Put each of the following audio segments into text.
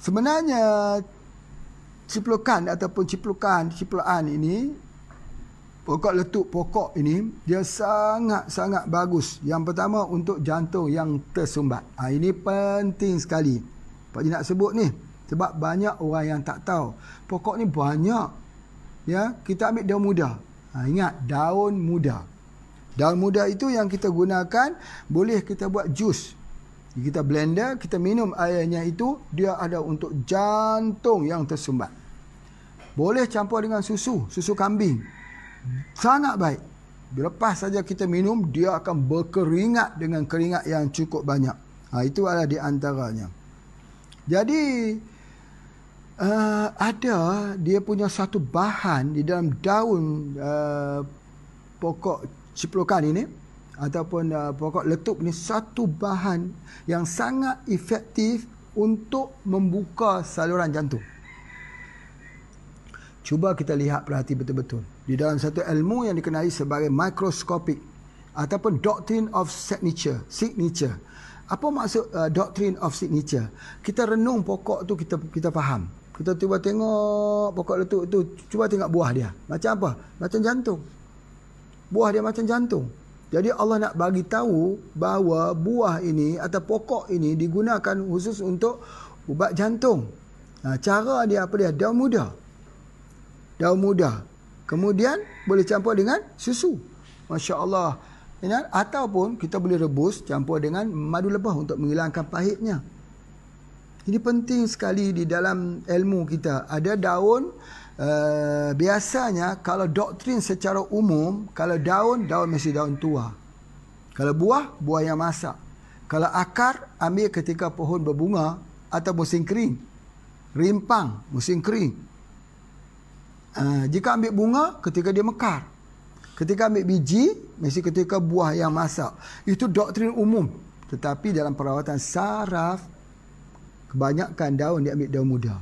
Sebenarnya ciplukan ataupun cipluan ini, pokok letup pokok ini, dia sangat-sangat bagus. Yang pertama untuk jantung yang tersumbat. Ini penting sekali. Pak Haji nak sebut ni sebab banyak orang yang tak tahu. Pokok ni banyak. Ya, kita ambil daun muda. Ingat, daun muda. Daun muda itu yang kita gunakan, boleh kita buat jus. Kita blender, kita minum airnya itu, dia ada untuk jantung yang tersumbat. Boleh campur dengan susu kambing. Sangat baik. Lepas saja kita minum, dia akan berkeringat dengan keringat yang cukup banyak. Itu adalah di antaranya. Jadi, ada dia punya satu bahan di dalam daun pokok ciplukan ini, ataupun pokok letup ni, satu bahan yang sangat efektif untuk membuka saluran jantung. Cuba kita lihat, perhati betul-betul. Di dalam satu ilmu yang dikenali sebagai microscopic ataupun doctrine of signature. Apa maksud doctrine of signature? Kita renung pokok tu, kita faham. Kita cuba tengok pokok letup tu, cuba tengok buah dia. Macam apa? Macam jantung. Buah dia macam jantung. Jadi Allah nak bagi tahu bahawa buah ini atau pokok ini digunakan khusus untuk ubat jantung. Cara dia apa dia? Daun muda. Kemudian boleh campur dengan susu. Masya Allah. Ataupun kita boleh rebus campur dengan madu lebah untuk menghilangkan pahitnya. Ini penting sekali di dalam ilmu kita. Ada daun, biasanya kalau doktrin secara umum, kalau daun mesti daun tua. Kalau buah yang masak. Kalau akar, ambil ketika pohon berbunga atau musim kering. Rimpang, musim kering. Jika ambil bunga, ketika dia mekar. Ketika ambil biji, mesti ketika buah yang masak. Itu doktrin umum. Tetapi dalam perawatan saraf, kebanyakan daun dia ambil daun muda.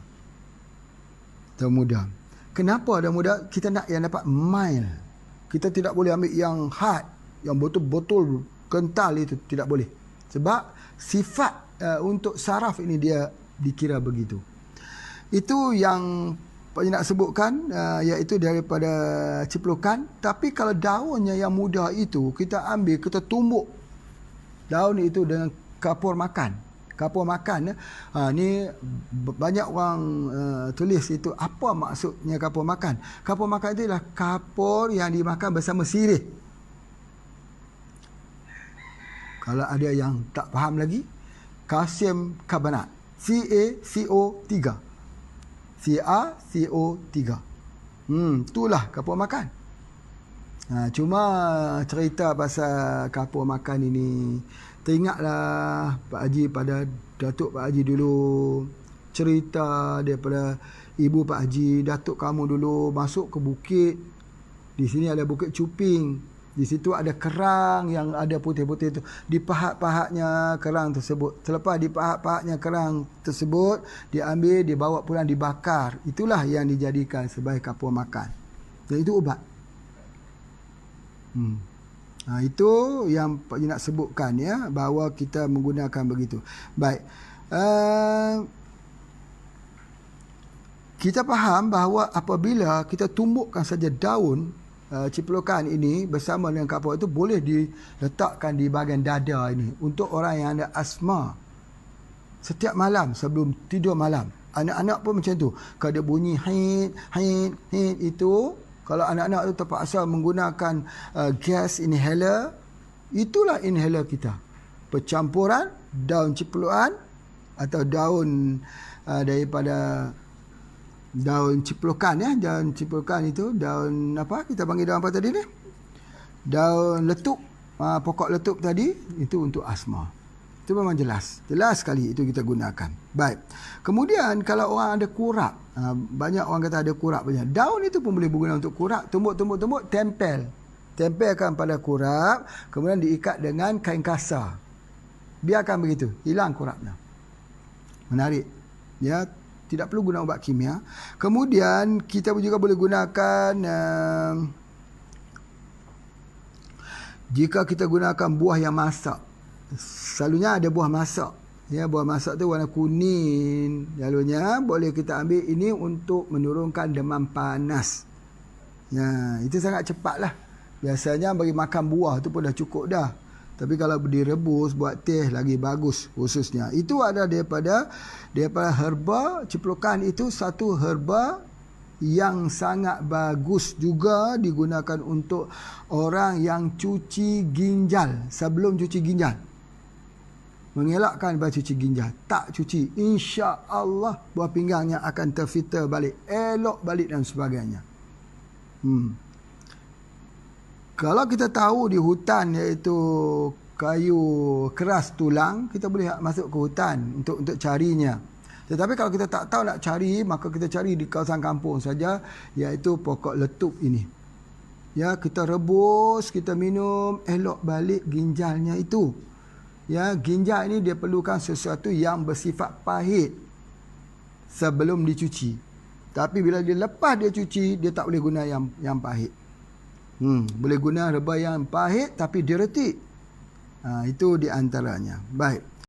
Kenapa daun muda? Kita nak yang dapat mild. Kita tidak boleh ambil yang hard, yang betul-betul kental itu. Tidak boleh. Sebab sifat untuk saraf ini dia dikira begitu. Itu yang Pak Haji nak sebutkan, iaitu daripada ciplukan. Tapi kalau daunnya yang muda itu, kita ambil, kita tumbuk daun itu dengan kapur makan. Ni banyak orang tulis itu, apa maksudnya kapur makan. Kapur makan itu adalah kapur yang dimakan bersama sirih. Kalau ada yang tak faham lagi, kalsium karbonat, CaCO3. Itulah kapur makan. Cuma cerita pasal kapur makan ini, teringatlah Pak Haji pada Datuk Pak Haji dulu, cerita daripada ibu Pak Haji, Datuk kamu dulu masuk ke bukit. Di sini ada Bukit Cuping. Di situ ada kerang yang ada putih-putih itu. Dipahat-pahatnya kerang tersebut. Selepas dipahat-pahatnya kerang tersebut, diambil, dibawa pulang, dibakar. Itulah yang dijadikan sebagai kapur makan. Dan itu ubat. Itu yang Pak Haji nak sebutkan, ya, bahawa kita menggunakan begitu. Baik. Kita faham bahawa apabila kita tumbukkan saja daun ciplukan ini bersama dengan kapur itu, boleh diletakkan di bahagian dada ini untuk orang yang ada asma. Setiap malam sebelum tidur malam, anak-anak pun macam tu. Kalau dia bunyi hit itu, kalau anak-anak itu terpaksa menggunakan gas inhaler, itulah inhaler kita. Percampuran daun ciplukan atau daun daripada daun ciplukan, ya. Daun ciplukan itu daun apa? Kita panggil daun apa tadi ni? Daun letup. Pokok letup tadi itu untuk asma. Itu memang jelas sekali itu kita gunakan. Baik. Kemudian kalau orang ada kurap, banyak orang kata ada kurap banyak. Daun itu pun boleh berguna untuk kurap. Tumbuk, tempelkan pada kurap, kemudian diikat dengan kain kasar. Biarkan begitu, hilang kurapnya. Menarik. Ya, tidak perlu guna ubat kimia. Kemudian kita juga boleh gunakan jika kita gunakan buah yang masak. Selalunya ada buah masak. Ya, buah masak tu warna kuning. Lalunya boleh kita ambil ini untuk menurunkan demam panas. Ya, itu sangat cepat lah. Biasanya bagi makan buah tu pun dah cukup dah. Tapi kalau direbus buat teh lagi bagus khususnya. Itu ada daripada herba. Ciplukan itu satu herba yang sangat bagus juga digunakan untuk orang yang cuci ginjal sebelum cuci ginjal. Mengelakkan daripada cuci ginjal. Tak cuci, insya-Allah buah pinggangnya akan terfilter balik, elok balik dan sebagainya. Kalau kita tahu di hutan iaitu kayu keras tulang, kita boleh masuk ke hutan untuk carinya. Tetapi kalau kita tak tahu nak cari, maka kita cari di kawasan kampung saja, iaitu pokok letup ini. Ya, kita rebus, kita minum, elok balik ginjalnya itu. Ya, ginjal ini dia perlukan sesuatu yang bersifat pahit sebelum dicuci. Tapi bila dia lepas dia cuci, dia tak boleh guna yang pahit. Boleh guna herba yang pahit tapi dia retik. Itu di antaranya. Baik.